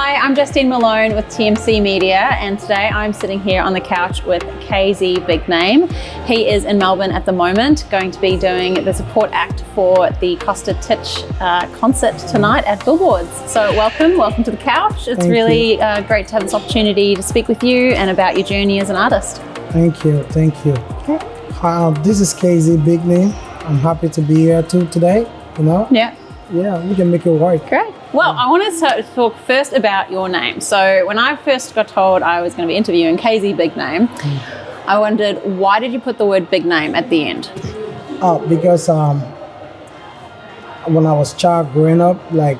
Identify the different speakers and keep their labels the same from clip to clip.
Speaker 1: Hi, I'm Justine Malone with TMC Media, and today I'm sitting here on the couch with Kzee Bigname. He is in Melbourne at the moment, going to be doing the support act for the Costa Titch concert tonight at Billboards. So welcome to the couch. It's really great to have this opportunity to speak with you and about your journey as an artist.
Speaker 2: Thank you.
Speaker 1: Okay.
Speaker 2: This is Kzee Bigname. I'm happy to be here too today,
Speaker 1: Yeah,
Speaker 2: we can make it work.
Speaker 1: great. Well, I want to talk first about your name. So when I first got told I was going to be interviewing Kzee Bigname, I wondered, why did you put the word Bigname at the end?
Speaker 2: Because when I was a child growing up, like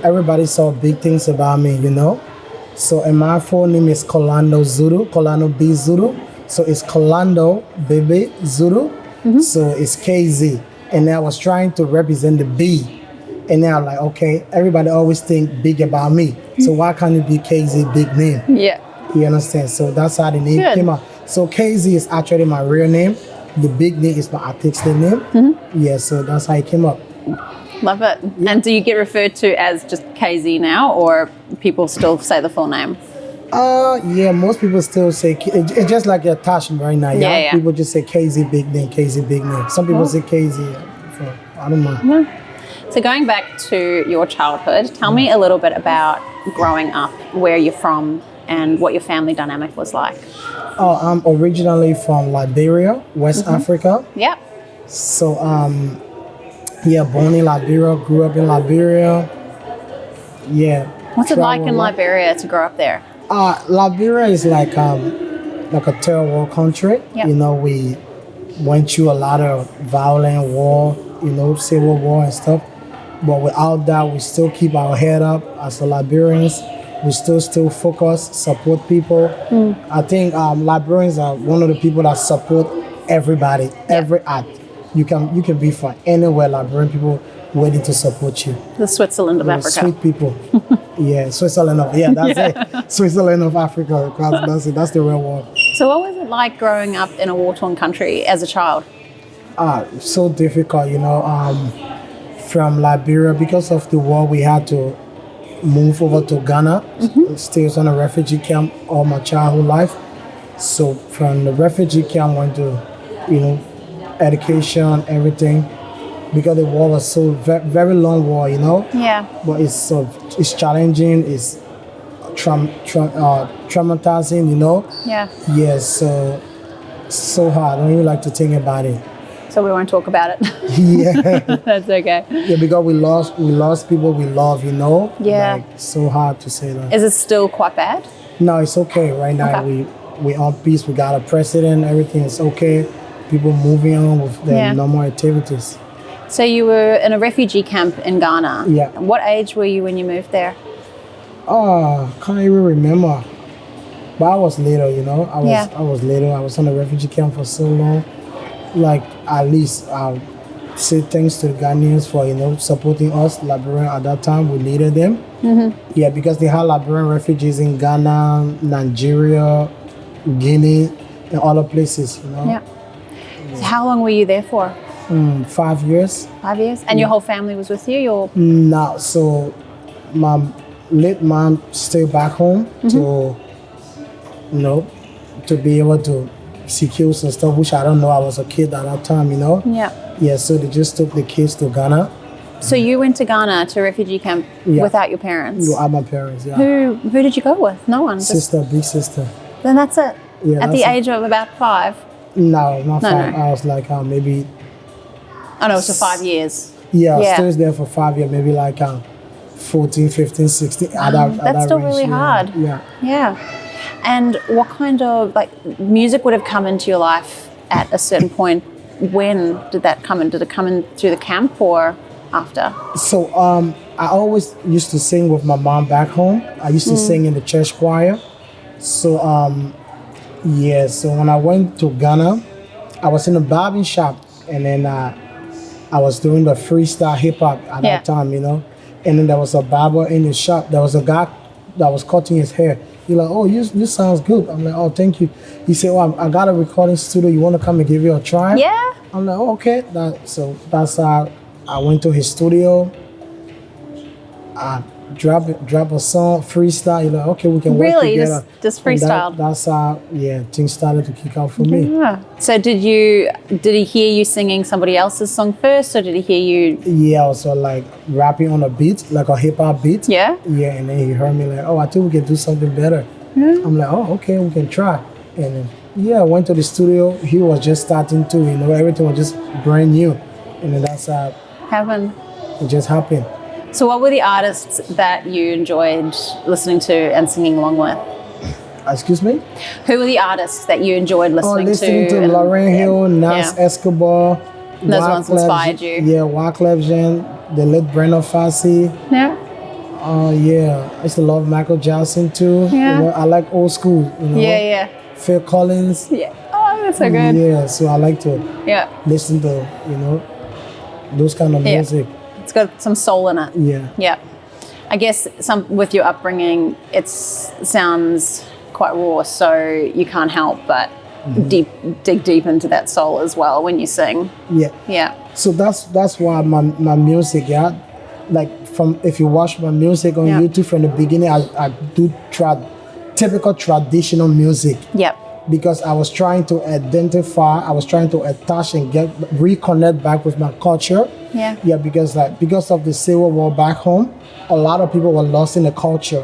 Speaker 2: everybody saw big things about me, So and my full name is Colando Zulu, Colando B Zulu. So it's Colando Baby Zulu. So it's Kzee. And I was trying to represent the B. And then I'm like, okay, everybody always think big about me. So why can't it be Kzee Bigname?
Speaker 1: Yeah.
Speaker 2: You understand? So that's how the name came out. So Kzee is actually my real name. The Bigname is my artistic name. Yeah, so that's how it came up.
Speaker 1: Love it. Yeah. And do you get referred to as just Kzee now, or people still say the full name?
Speaker 2: Yeah, most people still say, it's just like your attachment right now. Yeah. People just say Kzee Bigname, Kzee Bigname. Some people say Kzee. So I don't mind.
Speaker 1: Yeah. So going back to your childhood, tell me a little bit about growing up, where you're from, and what your family dynamic was like.
Speaker 2: Oh, I'm originally from Liberia, West Africa.
Speaker 1: Yep.
Speaker 2: So, born in Liberia, grew up in Liberia. Yeah.
Speaker 1: What's it like in Liberia to grow up there?
Speaker 2: Liberia is like a third world country.
Speaker 1: Yep.
Speaker 2: We went through a lot of violent war, civil war and stuff. But without that, we still keep our head up as Liberians. We still focus, support people. I think Liberians are one of the people that support everybody, every art. You can be from anywhere. Liberian people waiting to support you.
Speaker 1: The Switzerland of Africa.
Speaker 2: Sweet people. Switzerland of it. Switzerland of Africa. That's the real word.
Speaker 1: So what was it like growing up in a war-torn country as a child?
Speaker 2: So difficult, from Liberia, because of the war, we had to move over to Ghana. Stay on a refugee camp all my childhood life. So from the refugee camp, went to, education, everything, because the war was so very long war,
Speaker 1: Yeah.
Speaker 2: But it's challenging. It's traumatizing,
Speaker 1: Yeah.
Speaker 2: Yes. So hard. I don't even like to think about it.
Speaker 1: So we won't talk about it.
Speaker 2: Yeah.
Speaker 1: That's okay.
Speaker 2: Yeah, because we lost people we love,
Speaker 1: Yeah.
Speaker 2: Like, so hard to say that.
Speaker 1: Is it still quite bad?
Speaker 2: No, it's okay. Right now we on peace. We got a president, everything is okay. People moving on with their normal activities.
Speaker 1: So you were in a refugee camp in Ghana.
Speaker 2: Yeah.
Speaker 1: What age were you when you moved there?
Speaker 2: Can't even remember. But I was little, I was little. I was on a refugee camp for so long. Like, at least I'll say thanks to the Ghanaians for, supporting us, Liberian at that time. We needed them. Yeah, because they had Liberian refugees in Ghana, Nigeria, Guinea, and other places,
Speaker 1: Yeah. So how long were you there for?
Speaker 2: 5 years.
Speaker 1: 5 years? And your whole family was with you?
Speaker 2: No, so my late mom stayed back home to, to be able to secure some stuff, which I don't know. I was a kid at that time,
Speaker 1: Yeah.
Speaker 2: Yeah, so they just took the kids to Ghana.
Speaker 1: So you went to Ghana to refugee camp without your parents?
Speaker 2: Without my parents, yeah.
Speaker 1: Who did you go with? No one?
Speaker 2: Big sister.
Speaker 1: Then that's it?
Speaker 2: Yeah,
Speaker 1: at the age of about 5?
Speaker 2: No, not 5.
Speaker 1: No.
Speaker 2: I was like maybe...
Speaker 1: Oh no, so 5 years.
Speaker 2: Yeah, I stayed there for 5 years, maybe like 14, 15, 16.
Speaker 1: That's still really hard. Yeah. And what kind of music would have come into your life at a certain point? When did that come in? Did it come in through the camp or after?
Speaker 2: So I always used to sing with my mom back home. I used to sing in the church choir. So so when I went to Ghana, I was in a barber shop, and then I was doing the freestyle hip hop at that time, And then there was a barber in the shop. There was a guy that was cutting his hair. He's like, "Oh, you sounds good." I'm like, "Oh, thank you." He said, "Oh, I got a recording studio. You want to come and give you a try?"
Speaker 1: Yeah.
Speaker 2: I'm like, "Oh, okay." That's how I went to his studio. drop a song, freestyle. You're like, okay, we can work
Speaker 1: Really,
Speaker 2: together.
Speaker 1: just
Speaker 2: And
Speaker 1: freestyled.
Speaker 2: that's how things started to kick out for me.
Speaker 1: Yeah. So did he hear you singing somebody else's song first, or did he hear you?
Speaker 2: Yeah, also like rapping on a beat, like a hip hop beat.
Speaker 1: Yeah.
Speaker 2: Yeah, and then he heard me like, oh, I think we can do something better. I'm like, oh, okay, we can try. And then, I went to the studio. He was just starting to, everything was just brand new. And then that's how
Speaker 1: Haven't.
Speaker 2: it just happened.
Speaker 1: So what were the artists that you enjoyed listening to and singing along with?
Speaker 2: Excuse me?
Speaker 1: Who were the artists that you enjoyed listening to?
Speaker 2: Listening to
Speaker 1: and-
Speaker 2: Lauryn Hill, Nas Escobar.
Speaker 1: Those ones inspired you.
Speaker 2: Yeah, Wyclef Jean, the late Brenda Fassie.
Speaker 1: Yeah.
Speaker 2: I used to love Michael Jackson too.
Speaker 1: Yeah.
Speaker 2: I like old school.
Speaker 1: Yeah.
Speaker 2: Phil Collins.
Speaker 1: Yeah. Oh, that's so good.
Speaker 2: Yeah, so I like to
Speaker 1: Yeah.
Speaker 2: listen to, those kind of music.
Speaker 1: It's got some soul in it.
Speaker 2: Yeah.
Speaker 1: Yeah. I guess with your upbringing, it sounds quite raw, so you can't help but dig deep into that soul as well when you sing.
Speaker 2: Yeah.
Speaker 1: Yeah.
Speaker 2: So that's why my music, like if you watch my music on YouTube from the beginning, I do typical traditional music.
Speaker 1: Yep.
Speaker 2: Because I was trying to identify, I was trying to attach and reconnect back with my culture.
Speaker 1: Yeah.
Speaker 2: Yeah, because of the Civil War back home, a lot of people were lost in the culture,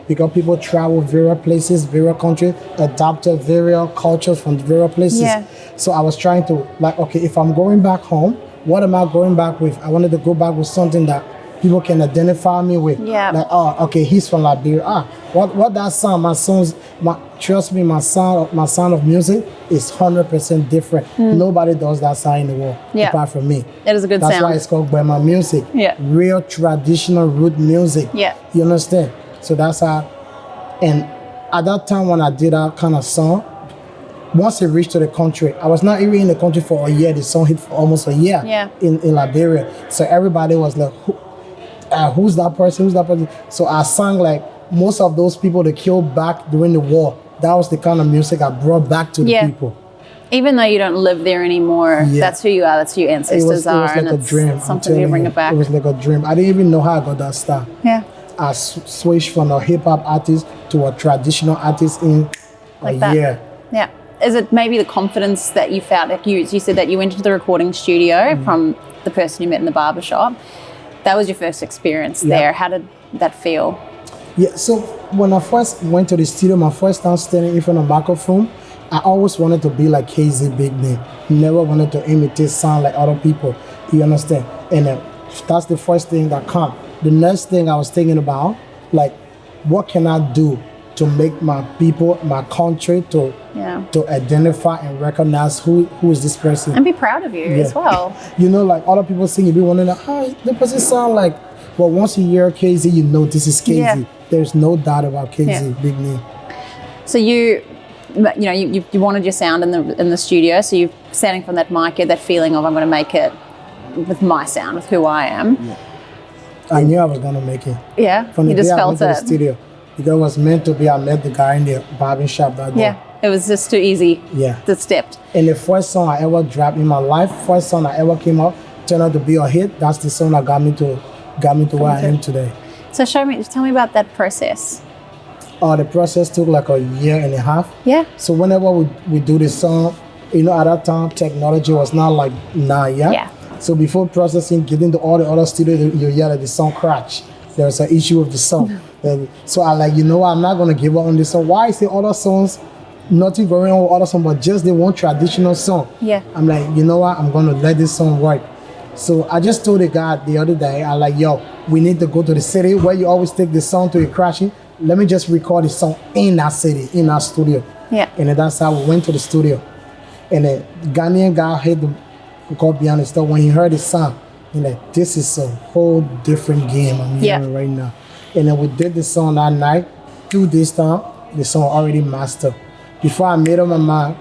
Speaker 2: because people travel various places, various countries, adopted various cultures from various places.
Speaker 1: Yeah.
Speaker 2: So I was trying to okay, if I'm going back home, what am I going back with? I wanted to go back with something that people can identify me with.
Speaker 1: Yeah.
Speaker 2: Like, oh, okay, he's from Liberia. What that sound? Trust me, my sound of music is 100% different. Nobody does that sound in the world apart from me.
Speaker 1: It is a good
Speaker 2: That's
Speaker 1: sound.
Speaker 2: why it's called Bema music.
Speaker 1: Yeah.
Speaker 2: Real traditional root music.
Speaker 1: Yeah.
Speaker 2: You understand? So that's how. And at that time when I did that kind of song, once it reached to the country, I was not even in the country for a year. The song hit for almost a year in Liberia. So everybody was like, who's that person? Who's that person? So I sang like most of those people that killed back during the war. That was the kind of music I brought back to the people.
Speaker 1: Even though you don't live there anymore, that's who you are. That's who your ancestors are.
Speaker 2: It was like
Speaker 1: and
Speaker 2: a dream.
Speaker 1: it's something you bring it back.
Speaker 2: It was like a dream. I didn't even know how I got that start.
Speaker 1: Yeah.
Speaker 2: I switched from a hip hop artist to a traditional artist in
Speaker 1: Like
Speaker 2: a
Speaker 1: that.
Speaker 2: year.
Speaker 1: Yeah. Is it maybe the confidence that you felt? Like you said that you went into the recording studio from the person you met in the barbershop. That was your first experience there. How did that feel?
Speaker 2: Yeah, so when I first went to the studio, my first time standing in front of a microphone, I always wanted to be like Kzee Bigname. Never wanted to imitate sound like other people. You understand? And that's the first thing that come. The next thing I was thinking about, like, what can I do to make my people, my country, to identify and recognize who is this person.
Speaker 1: And be proud of you as well.
Speaker 2: Like other people sing, you be wondering, the person sound like, well, once you hear Kzee, you know this is Kzee.
Speaker 1: Yeah.
Speaker 2: There's no doubt about Kzee Bigname.
Speaker 1: So you wanted your sound in the studio, so you're standing from that mic, you had that feeling of I'm going to make it with my sound, with who I am.
Speaker 2: Yeah. I knew I was going to make it.
Speaker 1: Yeah,
Speaker 2: From the
Speaker 1: you just
Speaker 2: day I
Speaker 1: felt
Speaker 2: went to the studio. Because it was meant to be, I met the guy in the barber shop that day.
Speaker 1: Yeah, it was just too easy.
Speaker 2: Yeah.
Speaker 1: To step.
Speaker 2: And the first song I ever dropped in my life, first song I ever came out, turned out to be a hit. That's the song that got me to where I am today.
Speaker 1: So tell me about that process.
Speaker 2: The process took like a year and a half.
Speaker 1: Yeah.
Speaker 2: So whenever we do the song, at that time technology was not like now,
Speaker 1: Yeah.
Speaker 2: So before processing, getting to all the other studios, you hear that the song crash. There was an issue with the song. And so I like, I'm not gonna give up on this song. Why is the other songs nothing going on with other songs, but just the one traditional song?
Speaker 1: Yeah.
Speaker 2: I'm like, you know what? I'm gonna let this song work. So I just told the guy the other day, I like, yo, we need to go to the city where you always take the song to a crashing. Let me just record the song in that city, in our studio.
Speaker 1: Yeah.
Speaker 2: And then that's how we went to the studio. And the Ghanaian guy had the called behind the store. When he heard the song, he's like, this is a whole different game I'm hearing right now. And then we did the song that night. 2 days time, the song already mastered. Before I made up my mind,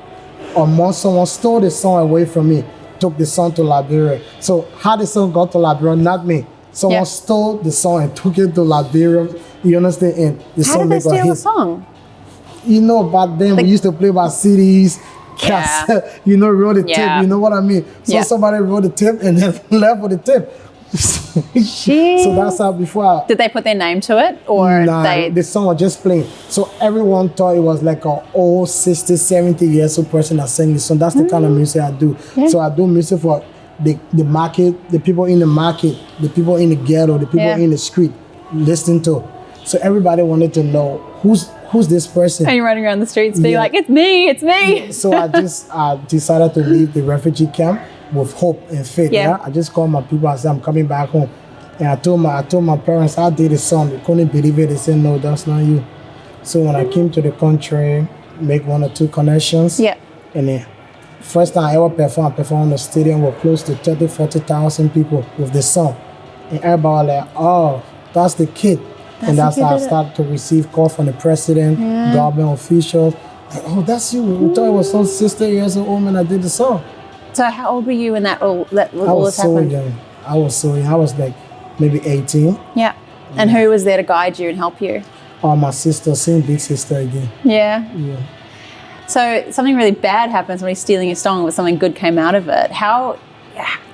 Speaker 2: a month someone stole the song away from me, took the song to Liberia. So how the song got to Liberia, not me. Someone stole the song and took it to Liberia. You understand? And the
Speaker 1: How
Speaker 2: song
Speaker 1: did they
Speaker 2: got a
Speaker 1: steal
Speaker 2: hit.
Speaker 1: the song?
Speaker 2: Back then we used to play by CDs, cassette, wrote the tip, you know what I mean? So somebody wrote the tip and then left with the tip.
Speaker 1: Jeez.
Speaker 2: So that's how before
Speaker 1: Did they put their name to it, or
Speaker 2: the song was just playing. So everyone thought it was like an old 60, 70 years old person that sang the song. That's the kind of music I do.
Speaker 1: Yeah.
Speaker 2: So I do music for the market, the people in the market, the people in the ghetto, the people in the street listening to. So everybody wanted to know who's this person.
Speaker 1: Are you running around the streets being like, it's me, it's me?
Speaker 2: So I decided to leave the refugee camp with hope and faith. Yeah. I just called my people and said, I'm coming back home. And I told my parents I did the song. They couldn't believe it. They said, no, that's not you. So when I came to the country, make 1 or 2 connections.
Speaker 1: Yeah.
Speaker 2: And then first time I ever performed, I performed in the stadium with close to 30, 40,000 people with the song. And everybody was like, oh, that's the kid. And that's how I started to receive calls from the president, government officials. Like, oh, that's you. We thought it was some 60 years old man that did the song.
Speaker 1: So how old were you when that all this happened?
Speaker 2: I was so young. I was like maybe 18.
Speaker 1: Yeah. And who was there to guide you and help you?
Speaker 2: My sister, same big sister again.
Speaker 1: Yeah.
Speaker 2: Yeah.
Speaker 1: So something really bad happened, somebody stealing your song, but something good came out of it. How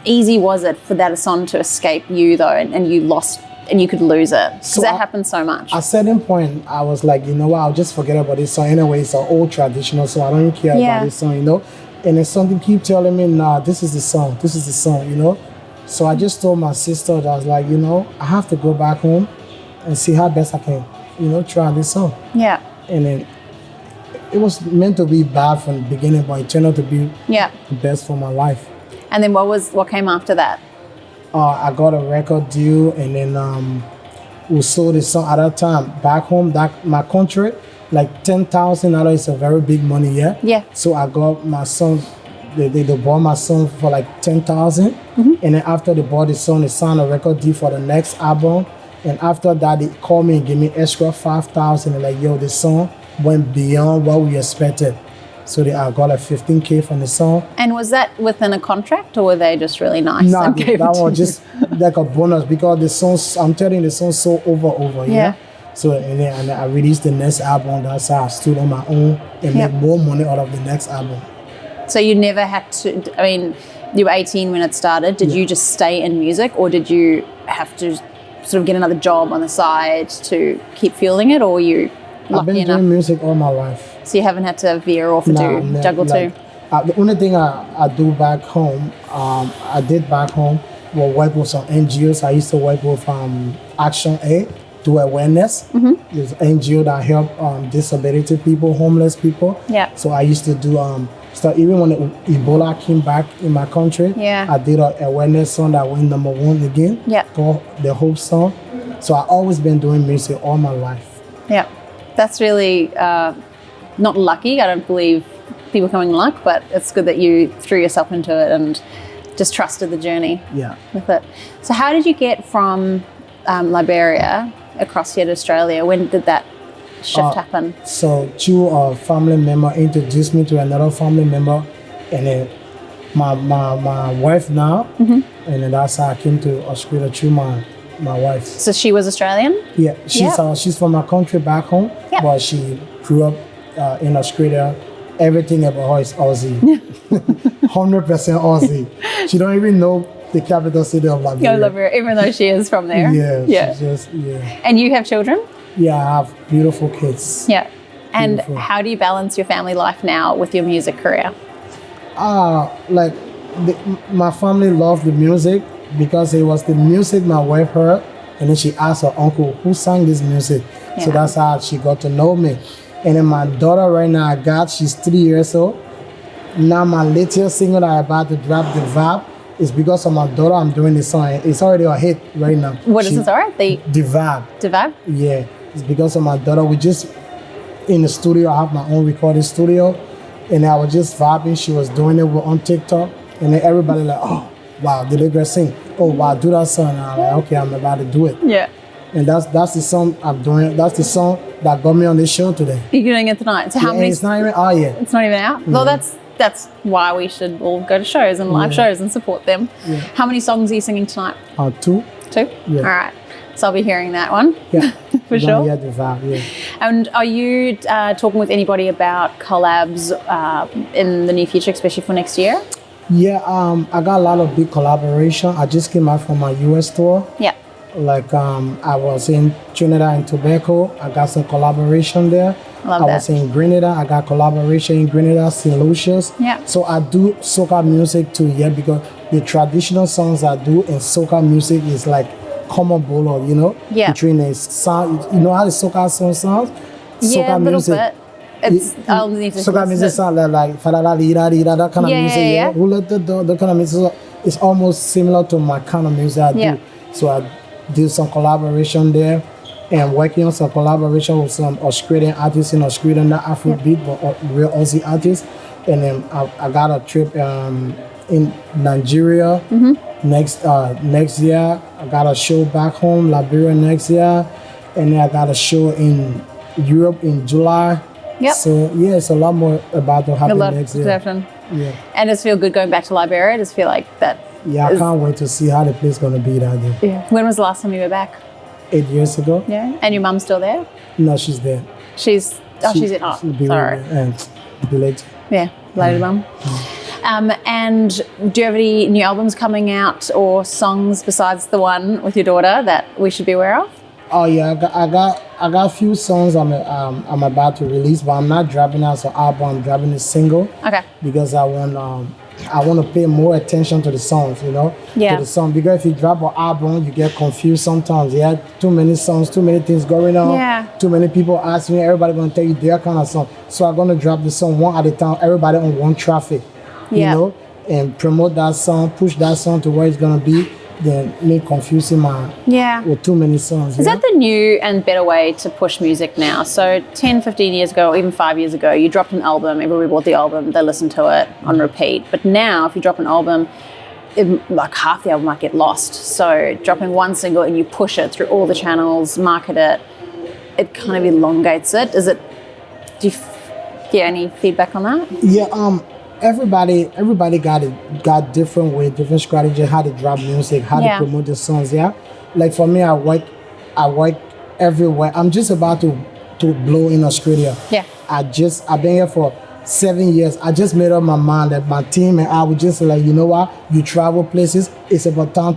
Speaker 1: easy was it for that song to escape you though, and you lost, and you could lose it? Because that happens so much.
Speaker 2: At a certain point, I was like, you know what, I'll just forget about this song. Anyway, it's an old traditional song. I don't even care about this song, you know? And then something keep telling me, nah, this is the song, you know? So I just told my sister that I was like, you know, I have to go back home and see how best I can, you know, try this song.
Speaker 1: Yeah.
Speaker 2: And then it was meant to be bad from the beginning, but it turned out to be the best for my life.
Speaker 1: And then what came after that?
Speaker 2: I got a record deal, and then we sold the song at that time back home, my country. Like $10,000 is a very big money, yeah. Yeah. So I got my song. They bought my song for like $10,000, and then after they bought the song, they signed a record deal for the next album. And after that, they called me and gave me extra $5,000. And like, yo, the song went beyond what we expected. So I got like $15K from the song. And was that within a contract, or were they just really nice? No, that was just like a bonus, because the songs, I'm telling you, the song's so over, yeah. So and then I released the next album. That's how I stood on my own and made more money out of the next album. So you never had to, I mean, you were 18 when it started. Did you just stay in music, or did you have to sort of get another job on the side to keep fueling it, or were you lucky enough? I've been doing music all my life. So you haven't had to veer off or juggle too? The only thing I do back home, I did back home, was work with some NGOs. I used to work with Action A, do awareness. There's an NGO that help disability people, homeless people. Yeah. So I used to do stuff. Even when Ebola came back in my country, I did an awareness song that went #1 again. Yeah. Called the Hope Song. So I've always been doing music all my life. Yeah. That's really not lucky. I don't believe people come in luck, but it's good that you threw yourself into it and just trusted the journey with it. So how did you get from Liberia across here to Australia? When did that shift happen? So two family member introduced me to another family member, and then my wife now, and then that's how I came to Australia through my wife. So she was Australian? Yeah, she's from my country back home, but she grew up in Australia. Everything about her is Aussie, 100% Aussie. She don't even know the capital city of Liberia. Liberia, even though she is from there. And you have children? Yeah, I have beautiful kids. Yeah. And how do you balance your family life now with your music career? My family loved the music because it was the music my wife heard, and then she asked her uncle, who sang this music? So that's how she got to know me. And then my daughter right now, she's 3 years old. Now my latest single that I'm about to drop, The Vibe, is because of my daughter. I'm doing this song. It's already a hit right now. What is this, all right? The Vibe. The Vibe? Yeah. It's because of my daughter. We just in the studio. I have my own recording studio, and I was just vibing. She was doing it on TikTok, and then everybody like, oh wow, did the girl sing? Oh wow, do that song. And I'm like, okay, I'm about to do it. Yeah. And that's the song I'm doing. That's the song that got me on this show today. You're doing it tonight. So how many? It's not even out yet. It's not even out. Well, that's why we should all go to shows and live shows and support them. Yeah. How many songs are you singing tonight? 2. 2? Yeah. All right. So I'll be hearing that one. Yeah. For sure. Yeah, The Vibe, yeah. And are you talking with anybody about collabs in the near future, especially for next year? Yeah, I got a lot of big collaboration. I just came out from my US tour.
Speaker 1: Yeah.
Speaker 2: Like I was in Trinidad and Tobago. I got some collaboration there.
Speaker 1: Love
Speaker 2: I
Speaker 1: that.
Speaker 2: was in Grenada. I got collaboration in Grenada, St. Lucia's.
Speaker 1: Yeah.
Speaker 2: So I do soca music too, yeah, because the traditional songs I do in soca music is like common bolo, you know?
Speaker 1: Yeah.
Speaker 2: Between the sound, you know how the soca song sounds?
Speaker 1: Yeah, a
Speaker 2: Soca
Speaker 1: little
Speaker 2: music.
Speaker 1: bit. It's, I'll need to
Speaker 2: Soca music sound like fa-da-da-dee-da-dee-da, that kind of
Speaker 1: Yeah,
Speaker 2: music,
Speaker 1: yeah,
Speaker 2: yeah.
Speaker 1: yeah.
Speaker 2: That kind of music. So it's almost similar to my kind of music I
Speaker 1: Yeah.
Speaker 2: do. So I did some collaboration there and working on some collaboration with some Australian artists in Australia, not Afrobeat, but real Aussie artists. And then I got a trip in Nigeria next year. I got a show back home, Liberia next year. And then I got a show in Europe in July.
Speaker 1: Yep.
Speaker 2: So yeah, it's a lot more about to
Speaker 1: A
Speaker 2: happen
Speaker 1: lot
Speaker 2: next
Speaker 1: of
Speaker 2: year.
Speaker 1: different.
Speaker 2: Yeah.
Speaker 1: And does it feel good going back to Liberia? Does it feel like that?
Speaker 2: Yeah, I
Speaker 1: is-
Speaker 2: can't wait to see how the place gonna be that day.
Speaker 1: Yeah. When was the last time you were back?
Speaker 2: 8 years ago.
Speaker 1: Yeah. And your mum's still there?
Speaker 2: No, she's there.
Speaker 1: She's in. Oh,
Speaker 2: She'll be
Speaker 1: sorry.
Speaker 2: with me and be late.
Speaker 1: Yeah, belated mum. And do you have any new albums coming out or songs besides the one with your daughter that we should be aware of?
Speaker 2: Oh yeah, I got a few songs I'm about to release, but I'm not dropping out as an album. I'm dropping a single
Speaker 1: Okay.
Speaker 2: because I want to pay more attention to the songs, you know,
Speaker 1: Yeah.
Speaker 2: to the song. Because if you drop an album, you get confused sometimes. Yeah, too many songs, too many things going on.
Speaker 1: Yeah.
Speaker 2: Too many people asking. Everybody gonna tell you their kind of song. So I'm gonna drop the song one at a time. Everybody on one traffic,
Speaker 1: Yeah.
Speaker 2: you know, and promote that song, push that song to where it's gonna be. Then make confusing
Speaker 1: Yeah.
Speaker 2: with too many songs.
Speaker 1: Is
Speaker 2: yeah?
Speaker 1: that the new and better way to push music now? So 10, 15 years ago, or even 5 years ago, you dropped an album, everybody bought the album, they listened to it on repeat. But now, if you drop an album, like half the album might get lost. So dropping one single and you push it through all the channels, market it, it kind of elongates it. Do you get any feedback on that?
Speaker 2: Yeah, everybody got different way, different strategy how to drop music, how
Speaker 1: Yeah.
Speaker 2: to promote the songs. Yeah, like for me, I work everywhere. I'm just about to blow in Australia.
Speaker 1: Yeah.
Speaker 2: I've been here for 7 years. I just made up my mind that my team and I would just like, you know what? You travel places. It's about time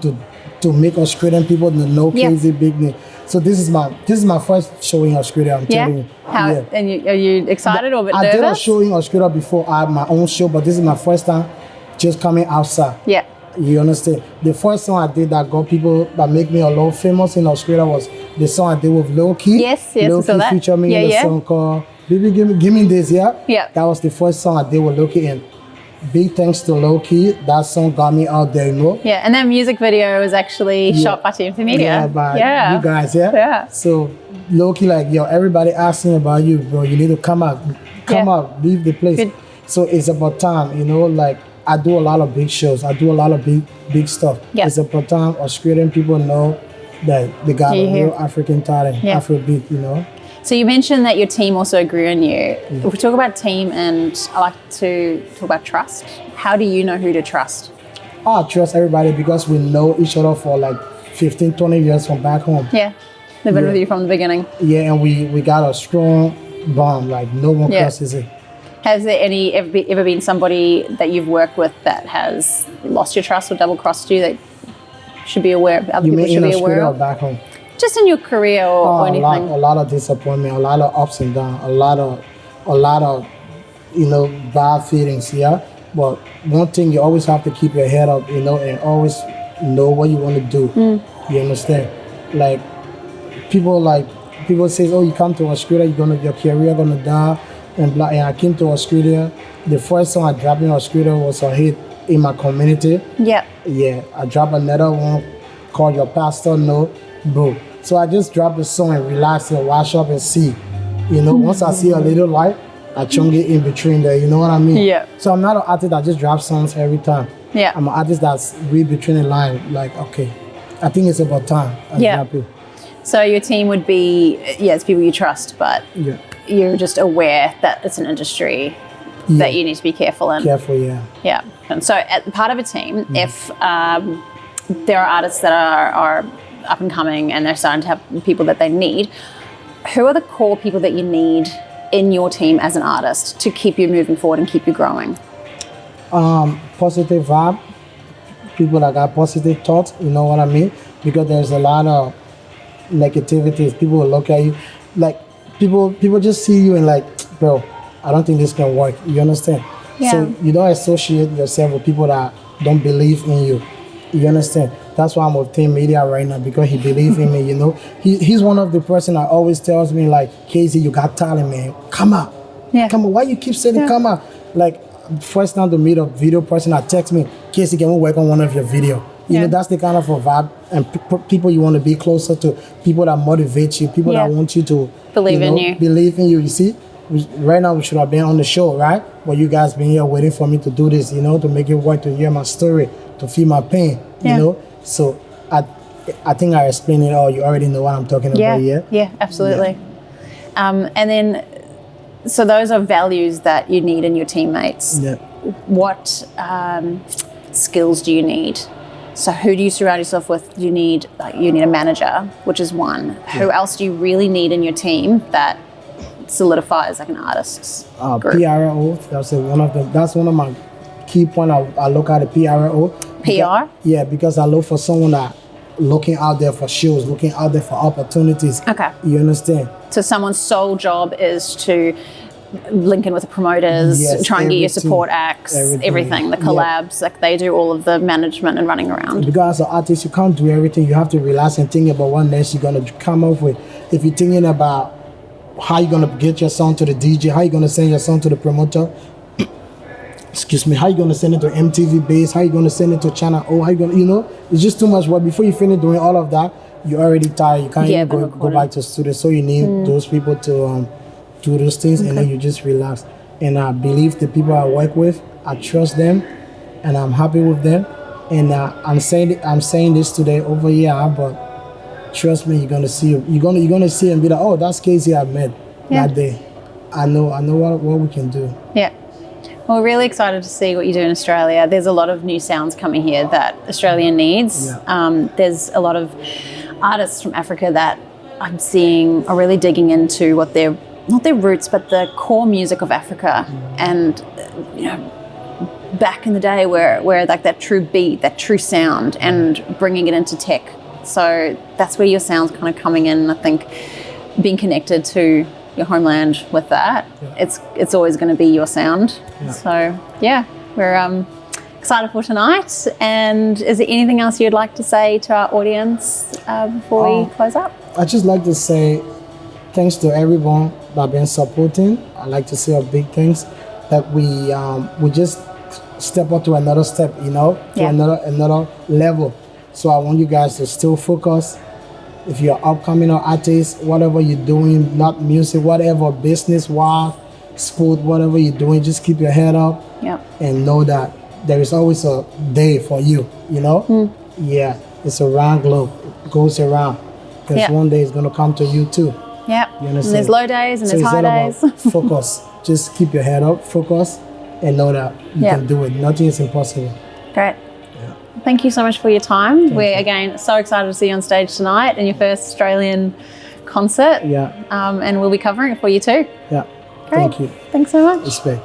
Speaker 2: to make Australian people know
Speaker 1: Yeah.
Speaker 2: Kzee Bigname. So this is my first show in Australia. I'm telling you.
Speaker 1: How?
Speaker 2: Yeah.
Speaker 1: And are you excited or a bit
Speaker 2: I
Speaker 1: nervous?
Speaker 2: did a show in Australia before. I had my own show, but this is my first time just coming outside.
Speaker 1: Yeah.
Speaker 2: You understand? The first song I did that got people, that make me a lot famous in Australia was the song I did with Lil Key.
Speaker 1: Yes, I
Speaker 2: Lil
Speaker 1: saw
Speaker 2: Key
Speaker 1: that.
Speaker 2: featured me
Speaker 1: Yeah,
Speaker 2: in a
Speaker 1: yeah.
Speaker 2: song called Baby Give Me This, yeah?
Speaker 1: Yeah.
Speaker 2: That was the first song I did with Lil Key, and big thanks to Lil Key. That song got me out there, you know?
Speaker 1: Yeah, and that music video was actually shot by TMC Media.
Speaker 2: Yeah, by
Speaker 1: Yeah.
Speaker 2: you guys, yeah?
Speaker 1: Yeah.
Speaker 2: So, low-key, like, yo, everybody asking about you, bro. You need to come out. Come
Speaker 1: Yeah.
Speaker 2: out. Leave the place.
Speaker 1: Good.
Speaker 2: So, it's about time, you know? Like, I do a lot of big shows. I do a lot of big stuff.
Speaker 1: Yeah.
Speaker 2: It's about time Australian people know that they got
Speaker 1: Yeah,
Speaker 2: a
Speaker 1: yeah.
Speaker 2: real African talent,
Speaker 1: Yeah.
Speaker 2: Afrobeat, you know?
Speaker 1: So you mentioned that your team also grew on you. If we talk about team, and I like to talk about trust. How do you know who to trust?
Speaker 2: I trust everybody because we know each other for like 15, 20 years from back home.
Speaker 1: Yeah, they've been
Speaker 2: Yeah.
Speaker 1: with you from the beginning.
Speaker 2: Yeah, and we got a strong bond. Like, no one
Speaker 1: Yeah.
Speaker 2: crosses it.
Speaker 1: Has there ever been somebody that you've worked with that has lost your trust or double crossed you that should be aware of? Other
Speaker 2: You
Speaker 1: people
Speaker 2: mean
Speaker 1: should
Speaker 2: in
Speaker 1: be aware
Speaker 2: Australia or
Speaker 1: of?
Speaker 2: back home?
Speaker 1: Just in your career or anything.
Speaker 2: A lot of disappointment, a lot of ups and downs, a lot of you know, bad feelings, yeah. But one thing, you always have to keep your head up, you know, and always know what you want to do. You understand? Like people say, oh, you come to Australia, your career gonna die, and blah. And I came to Australia. The first song I dropped in Australia was a hit in my community.
Speaker 1: Yeah.
Speaker 2: Yeah, I dropped another one called Your Pastor No, Bro. So I just dropped the song and relax and wash up and see. You know, once I see a little light, I chunk it in between there. You know what I mean?
Speaker 1: Yeah.
Speaker 2: So I'm not an artist that just drops songs every time.
Speaker 1: Yeah.
Speaker 2: I'm an artist that's read between the line. Like, okay, I think it's about time. I
Speaker 1: Yeah.
Speaker 2: drop it.
Speaker 1: So your team would be, it's people you trust, but
Speaker 2: Yeah.
Speaker 1: you're just aware that it's an industry that you need to be careful in.
Speaker 2: Careful, yeah.
Speaker 1: Yeah. And so at part of a team, if there are artists that are up and coming and they're starting to have people that they need, who are the core people that you need in your team as an artist to keep you moving forward and keep you growing?
Speaker 2: positive vibe, people that got positive thoughts, you know what I mean? Because there's a lot of negativity. People will look at you like people just see you and like, bro, I don't think this can work. You understand?
Speaker 1: Yeah.
Speaker 2: So you don't associate yourself with people that don't believe in you. You understand? That's why I'm with Team Media right now, because he believes in me, you know. He's one of the person that always tells me like, Kzee, you got talent, man. Come out.
Speaker 1: Yeah.
Speaker 2: Come on. Why you keep saying come out? Like, first time to meet a video person that text me, Kzee, can we work on one of your video? You know, that's the kind of a vibe and people you want to be closer to, people that motivate you, people that want you to
Speaker 1: believe in you.
Speaker 2: Believe in you. You see, right now we should have been on the show, right? But you guys been here waiting for me to do this, you know, to make it work, to hear my story, to feel my pain, you know. So I think I explained it all. You already know what I'm talking about.
Speaker 1: Yeah, absolutely. And then, so those are values that you need in your teammates.
Speaker 2: Yeah.
Speaker 1: What skills do you need? So who do you surround yourself with? You need a manager, which is one. Who else do you really need in your team that solidifies like an artist's group?
Speaker 2: PRO. That's one of them. That's one of my key points. I look at the PRO.
Speaker 1: PR?
Speaker 2: Yeah, because I look for someone that looking out there for shows, looking out there for opportunities.
Speaker 1: Okay.
Speaker 2: You understand?
Speaker 1: So someone's sole job is to link in with the promoters, try and get your support acts, everything, the collabs, like they do all of the management and running around.
Speaker 2: Because as an artist, you can't do everything. You have to relax and think about what next you're gonna come up with. If you're thinking about how you're gonna get your song to the DJ, how you're gonna send your song to the promoter, excuse me, how you gonna send it to MTV Base, how you gonna send it to Channel O, how you gonna, you know, it's just too much work. Before you finish doing all of that, you're already tired. You can't even go back to studio. So you need those people to do those things, and then you just relax. And I believe the people I work with, I trust them, and I'm happy with them. And I'm saying this today over here, but trust me, you're gonna see and be like, oh, that's Kzee I met that day. I know what we can do.
Speaker 1: Yeah. Well, we're really excited to see what you do in Australia. There's a lot of new sounds coming here that Australia needs.
Speaker 2: Yeah.
Speaker 1: There's a lot of artists from Africa that I'm seeing are really digging into what their, not their roots, but the core music of Africa. And, you know, back in the day where like that true beat, that true sound, and bringing it into tech. So that's where your sound's kind of coming in. I think being connected to your homeland with that, it's always going to be your sound. So yeah, we're excited for tonight. And is there anything else you'd like to say to our audience before we close up?
Speaker 2: I'd just like to say thanks to everyone that been supporting. I'd like to say a big thanks that we just step up to another step, you know, to another level. So I want you guys to still focus. If you're upcoming or artist, whatever you're doing, not music, whatever, business-wise, sport, whatever you're doing, just keep your head up and know that there is always a day for you, you know? Yeah, it's a round globe. It goes around. Because one day it's going to come to you too.
Speaker 1: Yeah,
Speaker 2: you understand?
Speaker 1: And there's low days and there's high days.
Speaker 2: Focus. Just keep your head up, focus, and know that you can do it. Nothing is impossible.
Speaker 1: Great. Thank you so much for your time. We're, again, so excited to see you on stage tonight in your first Australian concert. And we'll be covering it for you too.
Speaker 2: Yeah.
Speaker 1: Great.
Speaker 2: Thank you.
Speaker 1: Thanks so much.
Speaker 2: Respect.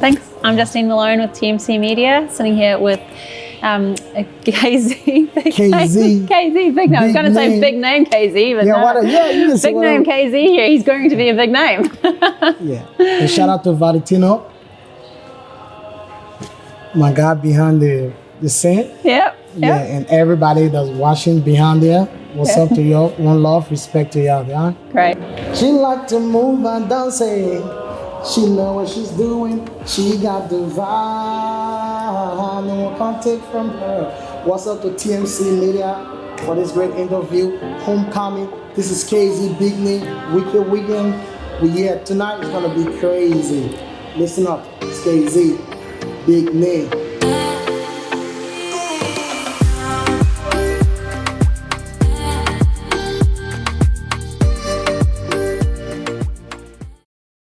Speaker 1: Thanks. I'm Justine Malone with TMC Media, sitting here with Kzee.
Speaker 2: Kzee.
Speaker 1: Kzee, big name. I was going to say big name Kzee, but no. Big name Kzee here. He's going to be a big name.
Speaker 2: And shout out to Valentino, my guy behind the scene. Yeah, and everybody that's watching behind there. What's up to y'all? One love, respect to y'all. Yeah?
Speaker 1: Great.
Speaker 2: She like to move and dance. She know what she's doing. She got the vibe. No one can take from her. What's up to TMC Media for this great interview? Homecoming. This is Kzee, Bigname, Wicked Weekend. Tonight is gonna be crazy. Listen up. It's Kzee, Bigname.